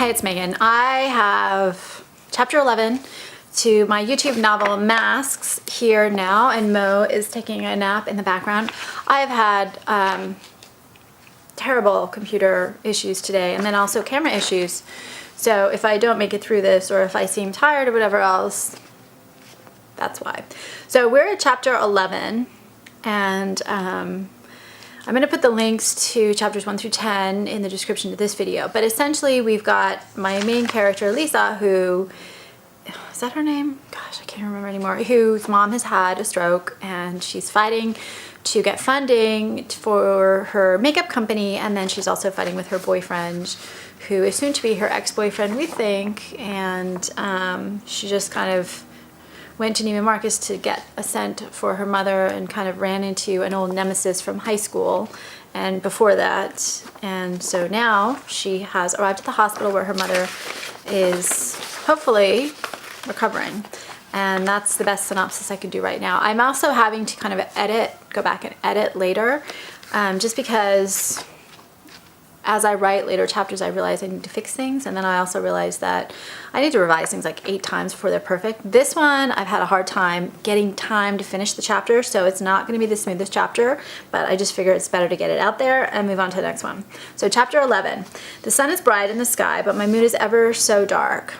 Hi, it's Megan. I have chapter 11 to my YouTube novel Masks here now, and Mo is taking a nap in the background. I've had terrible computer issues today, and then also camera issues. So if I don't make it through this, or if I seem tired or whatever else, that's why. So we're at chapter 11, and I'm going to put the links to chapters 1 through 10 in the description of this video. But essentially, we've got my main character, Lisa, who, is that her name? Gosh, I can't remember anymore. Whose mom has had a stroke, and she's fighting to get funding for her makeup company. And then she's also fighting with her boyfriend, who is soon to be her ex-boyfriend, we think. And she just kind of went to Neiman Marcus to get a scent for her mother and kind of ran into an old nemesis from high school and before that. And so now she has arrived at the hospital where her mother is hopefully recovering. And that's the best synopsis I can do right now. I'm also having to kind of go back and edit later, just because as I write later chapters, I realize I need to fix things, and then I also realize that I need to revise things like 8 times before they're perfect. This one, I've had a hard time getting time to finish the chapter, so it's not going to be the smoothest chapter, but I just figure it's better to get it out there and move on to the next one. So chapter 11. The sun is bright in the sky, but my mood is ever so dark.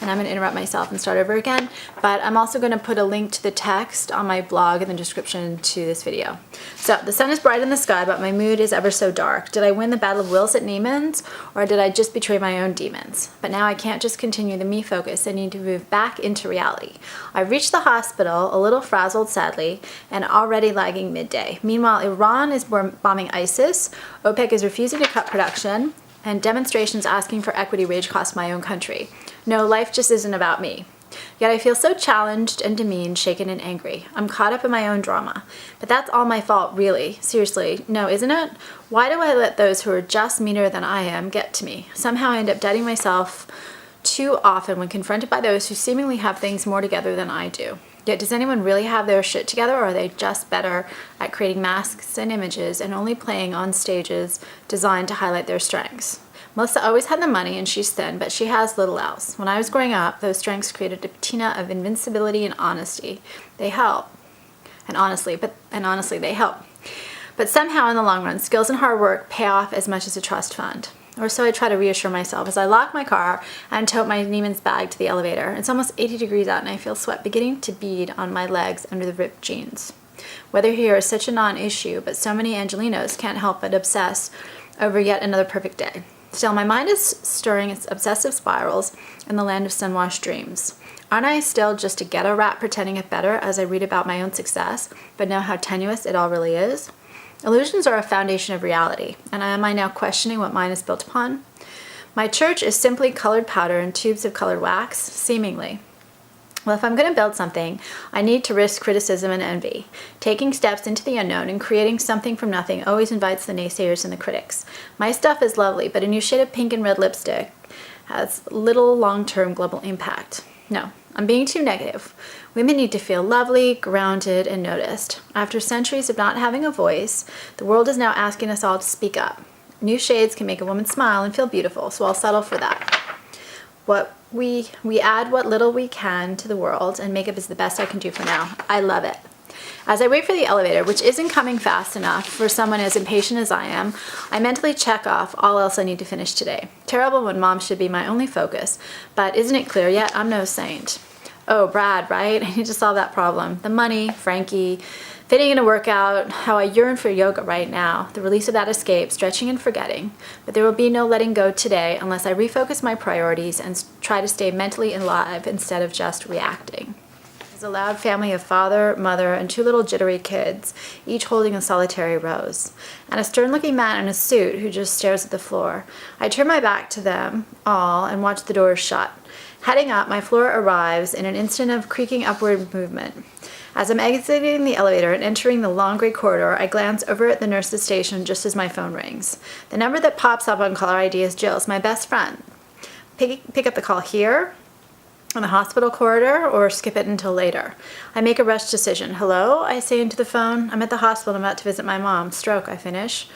And I'm going to interrupt myself and start over again, but I'm also going to put a link to the text on my blog in the description to this video. So, the sun is bright in the sky, but my mood is ever so dark. Did I win the battle of wills at Neiman's, or did I just betray my own demons? But now I can't just continue the me focus. I need to move back into reality. I've reached the hospital, a little frazzled sadly, and already lagging midday. Meanwhile, Iran is bombing ISIS, OPEC is refusing to cut production, and demonstrations asking for equity wage cost my own country. No, life just isn't about me. Yet I feel so challenged and demeaned, shaken and angry. I'm caught up in my own drama. But that's all my fault, really. Seriously, no, isn't it? Why do I let those who are just meaner than I am get to me? Somehow I end up doubting myself too often when confronted by those who seemingly have things more together than I do. Yet does anyone really have their shit together, or are they just better at creating masks and images and only playing on stages designed to highlight their strengths? Melissa always had the money and she's thin, but she has little else. When I was growing up, those strengths created a patina of invincibility and honesty. They help. And honestly, they help. But somehow in the long run, skills and hard work pay off as much as a trust fund. Or so I try to reassure myself as I lock my car and tote my Neiman's bag to the elevator. It's almost 80 degrees out and I feel sweat beginning to bead on my legs under the ripped jeans. Weather here is such a non-issue, but so many Angelinos can't help but obsess over yet another perfect day. Still, my mind is stirring its obsessive spirals in the land of sun-washed dreams. Aren't I still just a ghetto rat pretending it better as I read about my own success, but know how tenuous it all really is? Illusions are a foundation of reality, and am I now questioning what mine is built upon? My church is simply colored powder and tubes of colored wax, seemingly. Well, if I'm going to build something, I need to risk criticism and envy. Taking steps into the unknown and creating something from nothing always invites the naysayers and the critics. My stuff is lovely, but a new shade of pink and red lipstick has little long-term global impact. No, I'm being too negative. Women need to feel lovely, grounded, and noticed. After centuries of not having a voice, the world is now asking us all to speak up. New shades can make a woman smile and feel beautiful, so I'll settle for that. We add what little we can to the world, and makeup is the best I can do for now. I love it. As I wait for the elevator, which isn't coming fast enough for someone as impatient as I am, I mentally check off all else I need to finish today. Terrible when mom should be my only focus, but isn't it clear yet? I'm no saint. Oh, Brad, right? I need to solve that problem. The money, Frankie, fitting in a workout, how I yearn for yoga right now, the release of that escape, stretching and forgetting. But there will be no letting go today unless I refocus my priorities and try to stay mentally alive instead of just reacting. There's a loud family of father, mother, and 2 little jittery kids, each holding a solitary rose, and a stern-looking man in a suit who just stares at the floor. I turn my back to them all and watch the doors shut. Heading up, my floor arrives in an instant of creaking upward movement. As I'm exiting the elevator and entering the long gray corridor, I glance over at the nurse's station just as my phone rings. The number that pops up on caller ID is Jill's, my best friend. Pick up the call here, on the hospital corridor, or skip it until later. I make a rushed decision. Hello, I say into the phone. I'm at the hospital. I'm about to visit my mom. Stroke, I finish.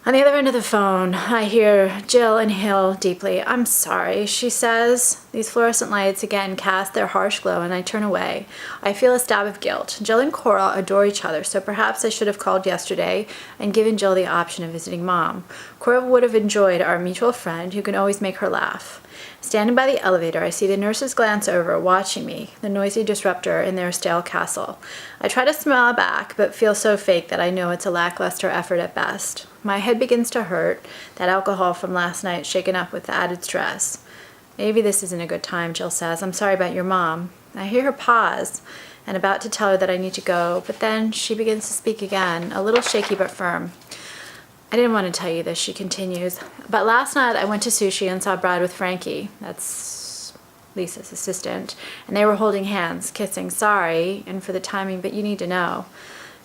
On the other end of the phone, I hear Jill inhale deeply. "I'm sorry," she says. These fluorescent lights again cast their harsh glow and I turn away. I feel a stab of guilt. Jill and Cora adore each other, so perhaps I should have called yesterday and given Jill the option of visiting Mom. Cora would have enjoyed our mutual friend who can always make her laugh. Standing by the elevator, I see the nurses glance over, watching me, the noisy disruptor in their stale castle. I try to smile back, but feel so fake that I know it's a lackluster effort at best. My head begins to hurt, that alcohol from last night shaken up with the added stress. "Maybe this isn't a good time," Jill says. "I'm sorry about your mom." I hear her pause, and about to tell her that I need to go, but then she begins to speak again, a little shaky but firm. "I didn't want to tell you this," she continues, "but last night I went to sushi and saw Brad with Frankie," that's Lisa's assistant, "and they were holding hands, kissing. Sorry, and for the timing, but you need to know."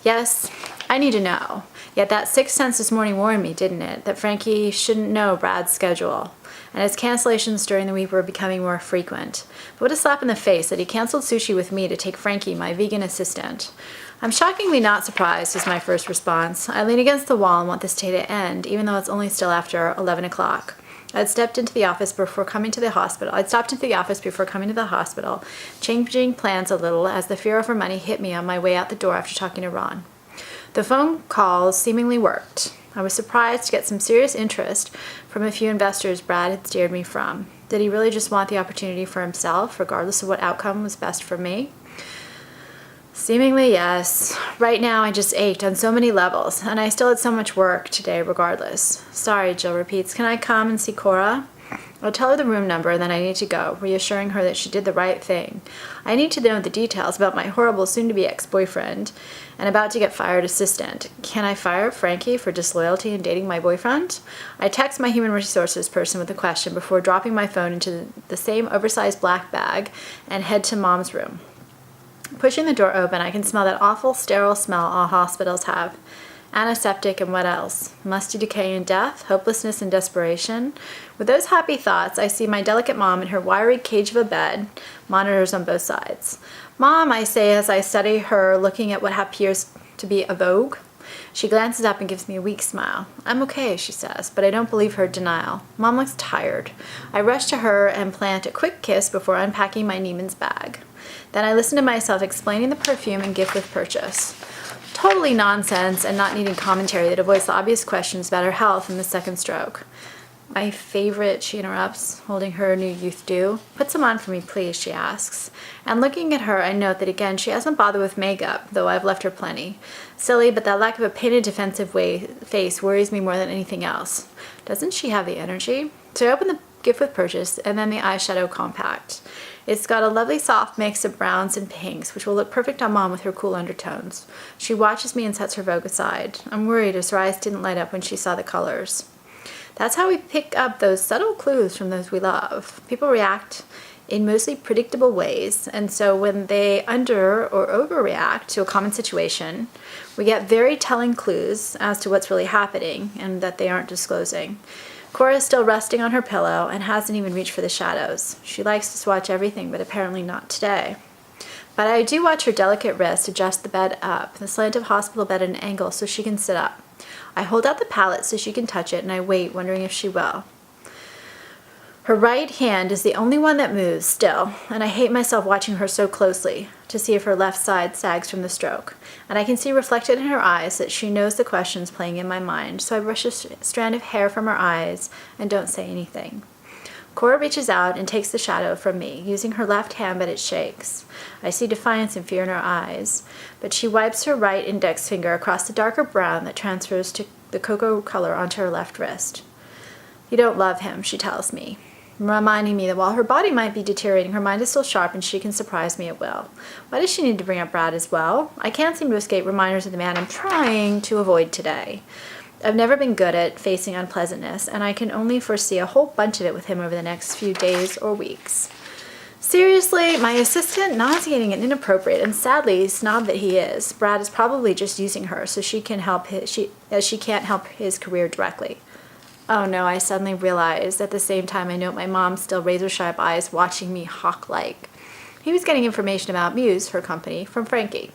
Yes, I need to know. Yet that sixth sense this morning warned me, didn't it, that Frankie shouldn't know Brad's schedule, and his cancellations during the week were becoming more frequent. But what a slap in the face that he canceled sushi with me to take Frankie, my vegan assistant. "I'm shockingly not surprised," is my first response. I lean against the wall and want this day to end, even though it's only still after 11 o'clock. I'd stopped into the office before coming to the hospital, changing plans a little as the fear over money hit me on my way out the door after talking to Ron. The phone calls seemingly worked. I was surprised to get some serious interest from a few investors Brad had steered me from. Did he really just want the opportunity for himself, regardless of what outcome was best for me? Seemingly, yes. Right now, I just ached on so many levels, and I still had so much work today regardless. "Sorry," Jill repeats. "Can I come and see Cora?" I'll tell her the room number and then I need to go, reassuring her that she did the right thing. I need to know the details about my horrible soon-to-be ex-boyfriend and about to get fired assistant. Can I fire Frankie for disloyalty and dating my boyfriend? I text my human resources person with a question before dropping my phone into the same oversized black bag and head to Mom's room. Pushing the door open, I can smell that awful sterile smell all hospitals have. Antiseptic and what else? Musty decay and death, hopelessness and desperation. With those happy thoughts, I see my delicate mom in her wiry cage of a bed, monitors on both sides. "Mom," I say as I study her, looking at what appears to be a Vogue. She glances up and gives me a weak smile. "I'm okay," she says, but I don't believe her denial. Mom looks tired. I rush to her and plant a quick kiss before unpacking my Neiman's bag. Then I listen to myself explaining the perfume and gift with purchase. Totally nonsense and not needing commentary that avoids the obvious questions about her health in the second stroke. "My favorite," she interrupts, holding her new youth dew. "Put some on for me, please," she asks. And looking at her, I note that again she hasn't bothered with makeup, though I've left her plenty. Silly, but that lack of a painted defensive face worries me more than anything else. Doesn't she have the energy? So I open the gift with purchase and then the eyeshadow compact. It's got a lovely soft mix of browns and pinks, which will look perfect on Mom with her cool undertones. She watches me and sets her Vogue aside. I'm worried as her eyes didn't light up when she saw the colors. That's how we pick up those subtle clues from those we love. People react in mostly predictable ways, and so when they under or overreact to a common situation, we get very telling clues as to what's really happening and that they aren't disclosing. Cora is still resting on her pillow and hasn't even reached for the shadows. She likes to swatch everything, but apparently not today. But I do watch her delicate wrist adjust the bed up, the slant of hospital bed at an angle so she can sit up. I hold out the palette so she can touch it, and I wait, wondering if she will. Her right hand is the only one that moves still, and I hate myself watching her so closely to see if her left side sags from the stroke. And I can see reflected in her eyes that she knows the questions playing in my mind, so I brush a strand of hair from her eyes and don't say anything. Cora reaches out and takes the shadow from me, using her left hand, but it shakes. I see defiance and fear in her eyes, but she wipes her right index finger across the darker brown that transfers to the cocoa color onto her left wrist. "You don't love him," she tells me, reminding me that while her body might be deteriorating, her mind is still sharp and she can surprise me at will. Why does she need to bring up Brad as well? I can't seem to escape reminders of the man I'm trying to avoid today. I've never been good at facing unpleasantness, and I can only foresee a whole bunch of it with him over the next few days or weeks. Seriously, my assistant, nauseating and inappropriate, and sadly snob that he is, Brad is probably just using her so she can't help his career directly. Oh no, I suddenly realize at the same time I note my mom's still razor-sharp eyes watching me hawk-like. He was getting information about Muse, her company, from Frankie.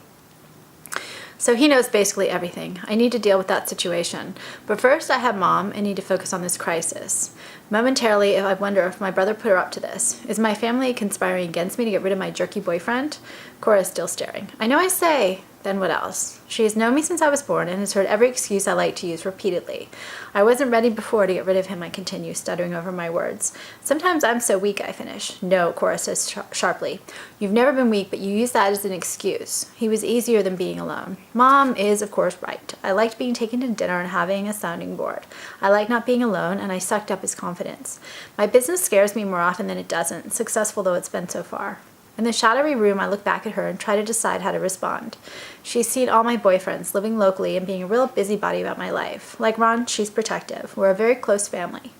So he knows basically everything. I need to deal with that situation. But first I have Mom and need to focus on this crisis. Momentarily, I wonder if my brother put her up to this. Is my family conspiring against me to get rid of my jerky boyfriend? Cora is still staring. I know I say, then what else? She has known me since I was born and has heard every excuse I like to use repeatedly. I wasn't ready before to get rid of him, I continue, stuttering over my words. Sometimes I'm so weak, I finish. No, Cora says sharply. You've never been weak, but you use that as an excuse. He was easier than being alone. Mom is, of course, right. I liked being taken to dinner and having a sounding board. I like not being alone, and I sucked up his confidence. My business scares me more often than it doesn't, successful though it's been so far. In the shadowy room, I look back at her and try to decide how to respond. She's seen all my boyfriends, living locally and being a real busybody about my life. Like Ron, she's protective. We're a very close family.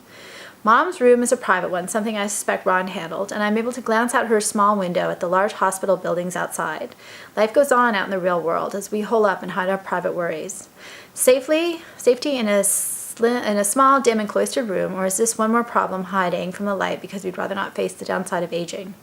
Mom's room is a private one, something I suspect Ron handled, and I'm able to glance out her small window at the large hospital buildings outside. Life goes on out in the real world as we hole up and hide our private worries. Safety in a small, dim, and cloistered room, or is this one more problem hiding from the light because we'd rather not face the downside of aging?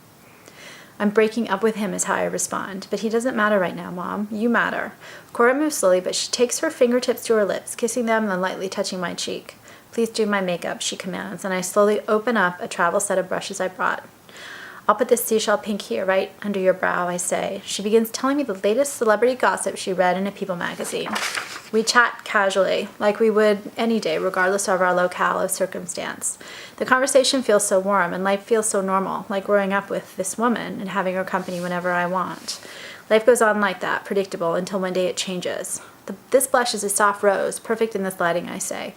I'm breaking up with him is how I respond. But he doesn't matter right now, Mom. You matter. Cora moves slowly, but she takes her fingertips to her lips, kissing them and lightly touching my cheek. Please do my makeup, she commands, and I slowly open up a travel set of brushes I brought. I'll put this seashell pink here, right under your brow, I say. She begins telling me the latest celebrity gossip she read in a People magazine. We chat casually, like we would any day, regardless of our locale of circumstance. The conversation feels so warm, and life feels so normal, like growing up with this woman and having her company whenever I want. Life goes on like that, predictable, until one day it changes. This blush is a soft rose, perfect in this lighting, I say.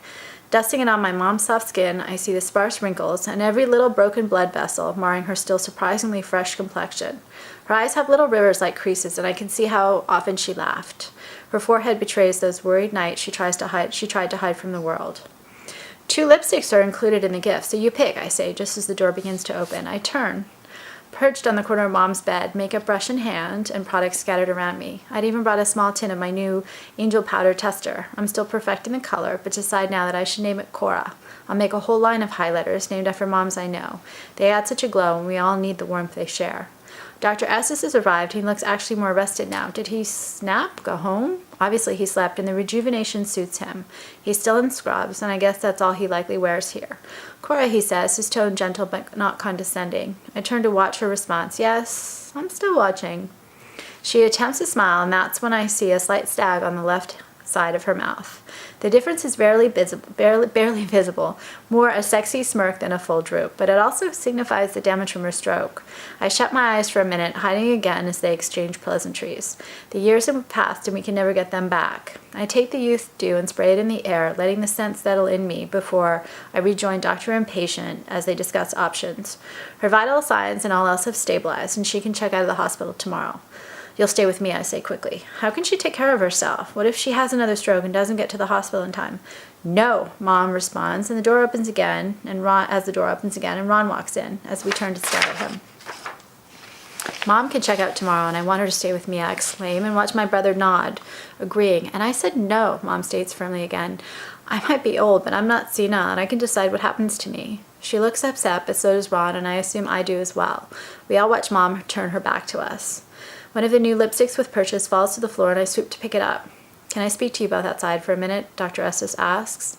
Dusting it on my mom's soft skin, I see the sparse wrinkles and every little broken blood vessel marring her still surprisingly fresh complexion. Her eyes have little rivers like creases, and I can see how often she laughed. Her forehead betrays those worried nights she tried to hide from the world. 2 lipsticks are included in the gift, so you pick, I say, just as the door begins to open. I turn. Perched on the corner of Mom's bed, makeup brush in hand, and products scattered around me. I'd even brought a small tin of my new Angel Powder Tester. I'm still perfecting the color, but decide now that I should name it Cora. I'll make a whole line of highlighters named after moms I know. They add such a glow, and we all need the warmth they share. Dr. Estes has arrived. He looks actually more rested now. Did he snap? Go home? Obviously he slept, and the rejuvenation suits him. He's still in scrubs, and I guess that's all he likely wears here. Cora, he says, his tone gentle but not condescending. I turn to watch her response. Yes, I'm still watching. She attempts to smile, and that's when I see a slight stag on the left side of her mouth. The difference is barely visible, more a sexy smirk than a full droop, but it also signifies the damage from her stroke. I shut my eyes for a minute, hiding again as they exchange pleasantries. The years have passed and we can never get them back. I take the youth dew and spray it in the air, letting the scent settle in me before I rejoin doctor and patient as they discuss options. Her vital signs and all else have stabilized, and she can check out of the hospital tomorrow. You'll stay with me, I say quickly. How can she take care of herself? What if she has another stroke and doesn't get to the hospital in time? No, Mom responds, and the door opens again, and Ron walks in as we turn to stare at him. Mom can check out tomorrow, and I want her to stay with me, I exclaim, and watch my brother nod, agreeing. And I said no, Mom states firmly again. I might be old, but I'm not senile, and I can decide what happens to me. She looks upset, but so does Ron, and I assume I do as well. We all watch Mom turn her back to us. One of the new lipsticks with purchase falls to the floor, and I swoop to pick it up. Can I speak to you both outside for a minute? Dr. Estes asks.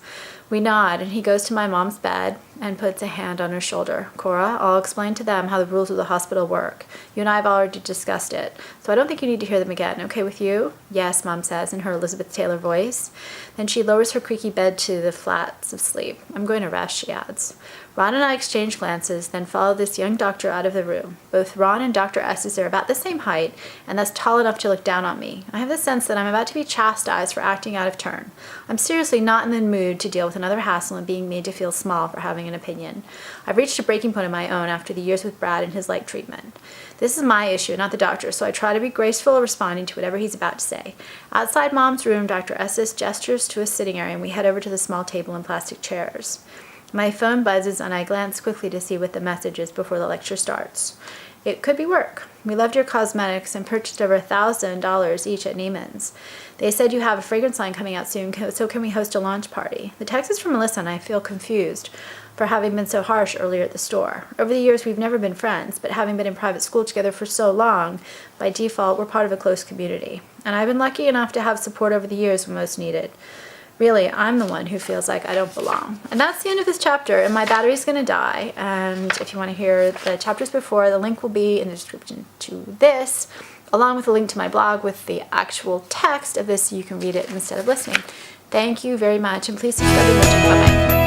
We nod, and he goes to my mom's bed and puts a hand on her shoulder. Cora, I'll explain to them how the rules of the hospital work. You and I have already discussed it, so I don't think you need to hear them again. Okay with you? Yes, Mom says in her Elizabeth Taylor voice. Then she lowers her creaky bed to the flats of sleep. I'm going to rest, she adds. Ron and I exchange glances, then follow this young doctor out of the room. Both Ron and Dr. Estes are about the same height, and thus tall enough to look down on me. I have the sense that I'm about to be chastised for acting out of turn. I'm seriously not in the mood to deal with another hassle and being made to feel small for having an opinion. I've reached a breaking point of my own after the years with Brad and his light treatment. This is my issue, not the doctor's, so I try to be graceful responding to whatever he's about to say. Outside Mom's room, Dr. Estes gestures to a sitting area, and we head over to the small table and plastic chairs. My phone buzzes, and I glance quickly to see what the message is before the lecture starts. It could be work. We loved your cosmetics and purchased over $1,000 each at Neiman's. They said you have a fragrance line coming out soon, so can we host a launch party? The text is from Melissa, and I feel confused for having been so harsh earlier at the store. Over the years, we've never been friends, but having been in private school together for so long, by default, we're part of a close community. And I've been lucky enough to have support over the years when most needed. Really, I'm the one who feels like I don't belong. And that's the end of this chapter, and my battery's gonna die. And if you wanna hear the chapters before, the link will be in the description to this, along with a link to my blog with the actual text of this so you can read it instead of listening. Thank you very much, and please subscribe and watch. Bye-bye.